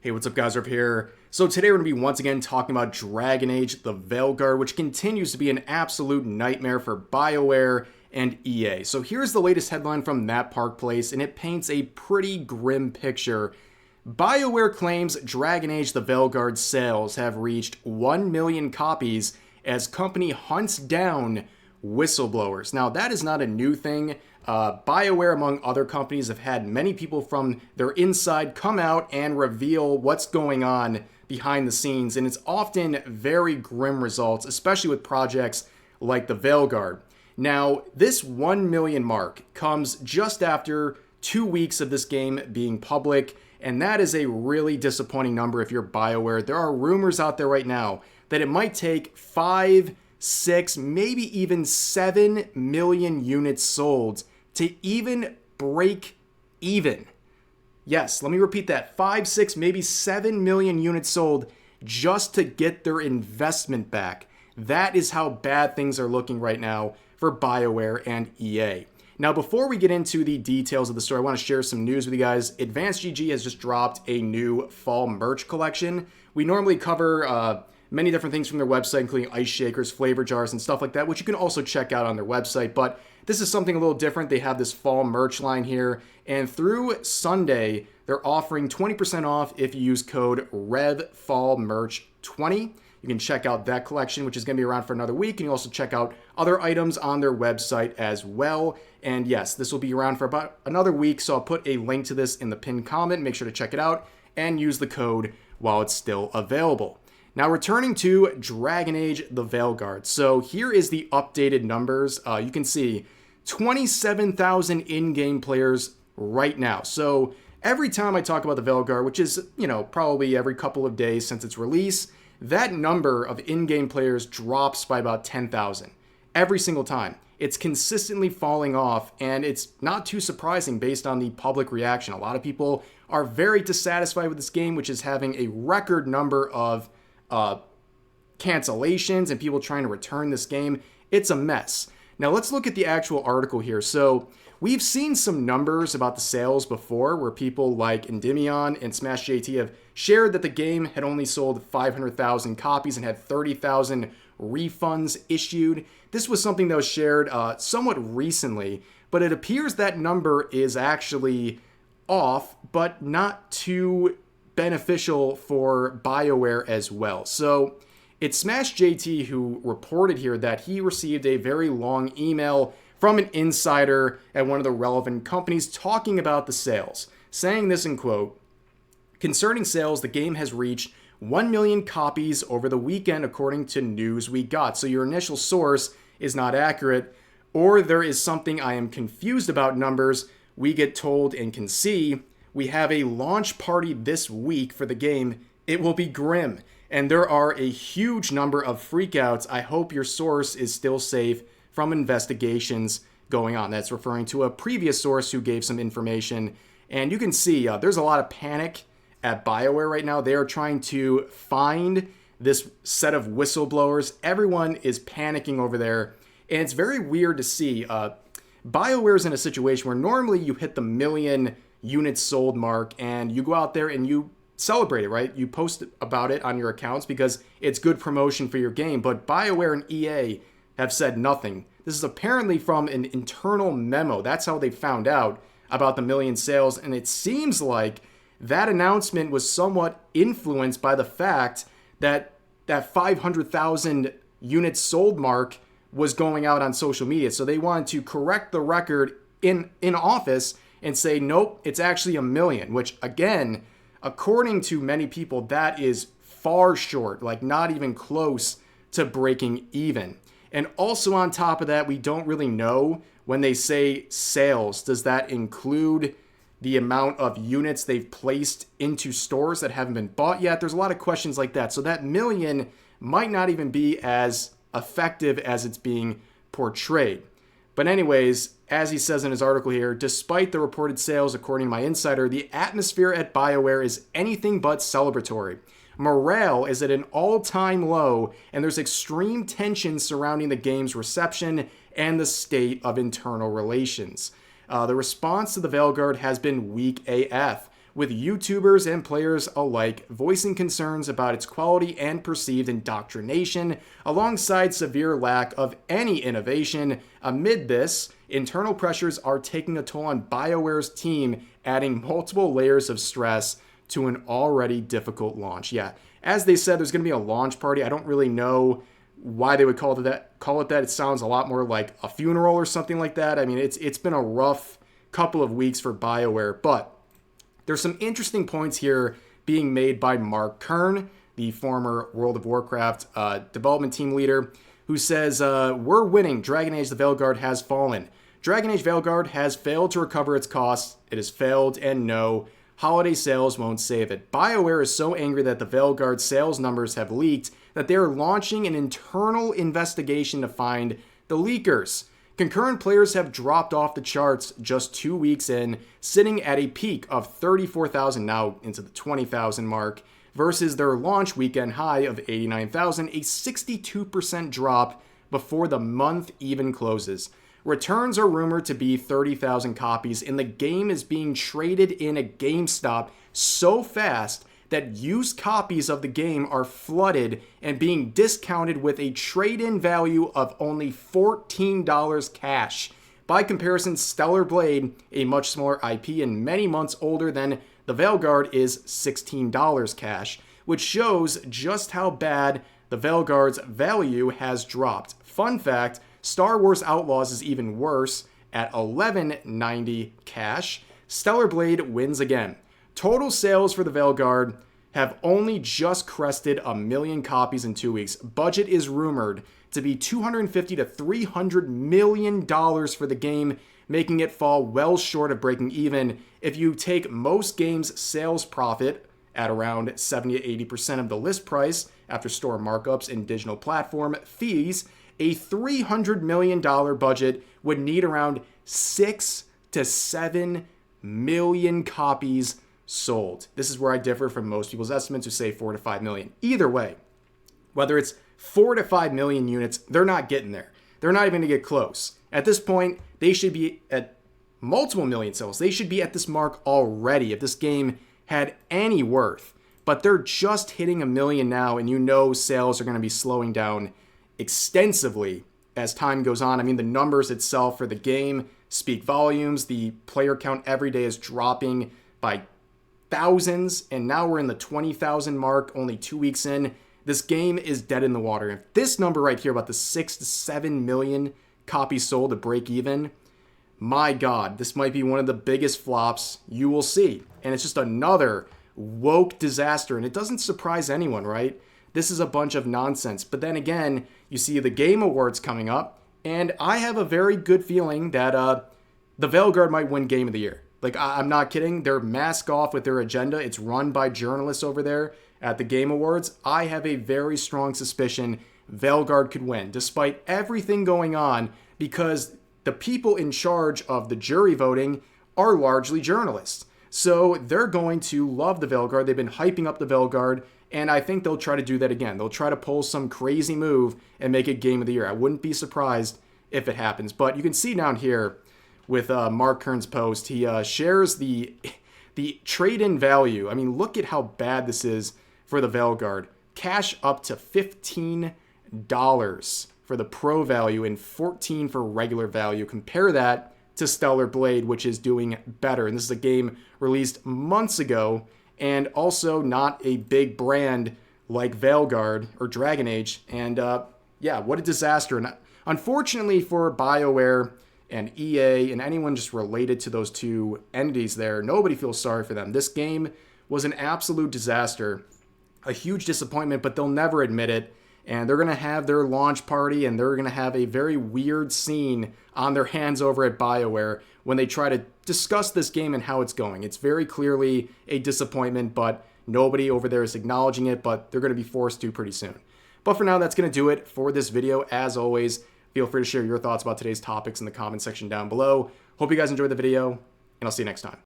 Hey, what's up guys, Rip here. So today we're going to be once again talking about Dragon Age, the Veilguard, which continues to be an absolute nightmare for Bioware and EA. So here's the latest headline from that Park Place, and it paints a pretty grim picture. Bioware claims Dragon Age, the Veilguard sales have reached 1 million copies as company hunts down whistleblowers. Now, that is not a new thing. BioWare, among other companies, have had many people from their inside come out and reveal what's going on behind the scenes, and it's often very grim results, especially with projects like the Veilguard. Now, this 1 million mark comes just after 2 weeks of this game being public, and that is a really disappointing number if you're BioWare. There are rumors out there right now that it might take 5, 6, maybe even 7 million units sold to even break even. Yes, let me repeat that. 5, 6, maybe 7 million units sold just to get their investment back. That is how bad things are looking right now for BioWare and EA. Now, before we get into the details of the story, I want to share some news with you guys. Advanced GG has just dropped a new fall merch collection. We normally cover many different things from their website, including ice shakers, flavor jars, and stuff like that, which you can also check out on their website. But this is something a little different. They have this fall merch line here, and through Sunday, they're offering 20% off if you use code REVFALLMERCH20. You can check out that collection, which is going to be around for another week, and you also check out other items on their website as well. And yes, this will be around for about another week, so I'll put a link to this in the pinned comment. Make sure to check it out and use the code while it's still available. Now, returning to Dragon Age, the Veilguard. So here is the updated numbers. You can see 27,000 in-game players right now. So every time I talk about the Veilguard, which is, probably every couple of days since its release, that number of in-game players drops by about 10,000 every single time. It's consistently falling off, and it's not too surprising based on the public reaction. A lot of people are very dissatisfied with this game, which is having a record number of cancellations and people trying to return this game. It's a mess. Now let's look at the actual article here. So we've seen some numbers about the sales before where people like Endymion and Smash JT have shared that the game had only sold 500,000 copies and had 30,000 refunds issued. This was something that was shared somewhat recently, but it appears that number is actually off, but not too beneficial for BioWare as well. So it's Smash JT who reported here that he received a very long email from an insider at one of the relevant companies talking about the sales, saying this in quote, "Concerning sales, the game has reached 1 million copies over the weekend according to news we got." So your initial source is not accurate, or there is something I am confused about numbers we get told and can see. We have a launch party this week for the game. It will be grim, and there are a huge number of freakouts. I hope your source is still safe from investigations going on. That's referring to a previous source who gave some information, and you can see there's a lot of panic at BioWare right now. They are trying to find this set of whistleblowers. Everyone is panicking over there, and it's very weird to see. BioWare is in a situation where normally you hit the million units sold mark and you go out there and you celebrate it, right? You post about it on your accounts because it's good promotion for your game. But BioWare and EA have said nothing. This is apparently from an internal memo. That's how they found out about the million sales. And it seems like that announcement was somewhat influenced by the fact that that 500,000 units sold mark was going out on social media. So they wanted to correct the record in office and say, nope, it's actually 1 million, which again, according to many people, that is far short, like not even close to breaking even. And also on top of that, we don't really know when they say sales, does that include the amount of units they've placed into stores that haven't been bought yet? There's a lot of questions like that. So that million might not even be as effective as it's being portrayed. But anyways, as he says in his article here, despite the reported sales, according to my insider, the atmosphere at BioWare is anything but celebratory. Morale is at an all-time low, and there's extreme tension surrounding the game's reception and the state of internal relations. The response to the Veilguard has been weak AF. with YouTubers and players alike voicing concerns about its quality and perceived indoctrination, alongside severe lack of any innovation. Amid this, internal pressures are taking a toll on BioWare's team, adding multiple layers of stress to an already difficult launch. Yeah, as they said, there's going to be a launch party. I don't really know why they would call it that. It sounds a lot more like a funeral or something like that. I mean, it's been a rough couple of weeks for BioWare, but there's some interesting points here being made by Mark Kern, the former World of Warcraft development team leader, who says, we're winning. Dragon Age the Veilguard has fallen. Dragon Age Veilguard has failed to recover its costs. It has failed, and no, holiday sales won't save it. BioWare is so angry that the Veilguard sales numbers have leaked that they are launching an internal investigation to find the leakers. Concurrent players have dropped off the charts just 2 weeks in, sitting at a peak of 34,000, now into the 20,000 mark, versus their launch weekend high of 89,000, a 62% drop before the month even closes. Returns are rumored to be 30,000 copies, and the game is being traded in at GameStop so fast that used copies of the game are flooded and being discounted with a trade-in value of only $14 cash. By comparison, Stellar Blade, a much smaller IP and many months older than the Veilguard, is $16 cash, which shows just how bad the Veilguard's value has dropped. Fun fact, Star Wars Outlaws is even worse at $11.90 cash. Stellar Blade wins again. Total sales for the Veilguard have only just crested 1 million copies in 2 weeks. Budget is rumored to be $250 to $300 million for the game, making it fall well short of breaking even. If you take most games' sales profit at around 70 to 80% of the list price after store markups and digital platform fees, a $300 million budget would need around 6 to 7 million copies sold. This is where I differ from most people's estimates who say 4 to 5 million. Either way, whether it's 4 to 5 million units, they're not getting there. They're not even going to get close. At this point, they should be at multiple million sales. They should be at this mark already if this game had any worth. But they're just hitting 1 million now, and you know sales are going to be slowing down extensively as time goes on. I mean, the numbers itself for the game speak volumes. The player count every day is dropping by thousands, and now we're in the 20,000 mark only 2 weeks in. This game is dead in the water. If this number right here about the 6 to 7 million copies sold to break even, my God, this might be one of the biggest flops you will see. And it's just another woke disaster, and it doesn't surprise anyone, right? This is a bunch of nonsense. But then again, you see the Game Awards coming up, and I have a very good feeling that the Veilguard might win Game of the Year. Like, I'm not kidding. They're mask off with their agenda. It's run by journalists over there at the Game Awards. I have a very strong suspicion Veilguard could win, despite everything going on, because the people in charge of the jury voting are largely journalists. So they're going to love the Veilguard. They've been hyping up the Veilguard, and I think they'll try to do that again. They'll try to pull some crazy move and make it Game of the Year. I wouldn't be surprised if it happens. But you can see down here with Mark Kern's post, he shares the trade-in value. I mean, look at how bad this is for the Veilguard. Cash up to $15 for the pro value and $14 for regular value. Compare that to Stellar Blade, which is doing better. And this is a game released months ago, and also not a big brand like Veilguard or Dragon Age. And yeah, what a disaster. And unfortunately for BioWare and EA and anyone just related to those two entities there, nobody feels sorry for them. This game was an absolute disaster, a huge disappointment, but they'll never admit it. And they're going to have their launch party, and they're going to have a very weird scene on their hands over at BioWare when they try to discuss this game and how it's going. It's very clearly a disappointment, but nobody over there is acknowledging it, but they're going to be forced to pretty soon. But for now, that's going to do it for this video. As always, feel free to share your thoughts about today's topics in the comment section down below. Hope you guys enjoyed the video, and I'll see you next time.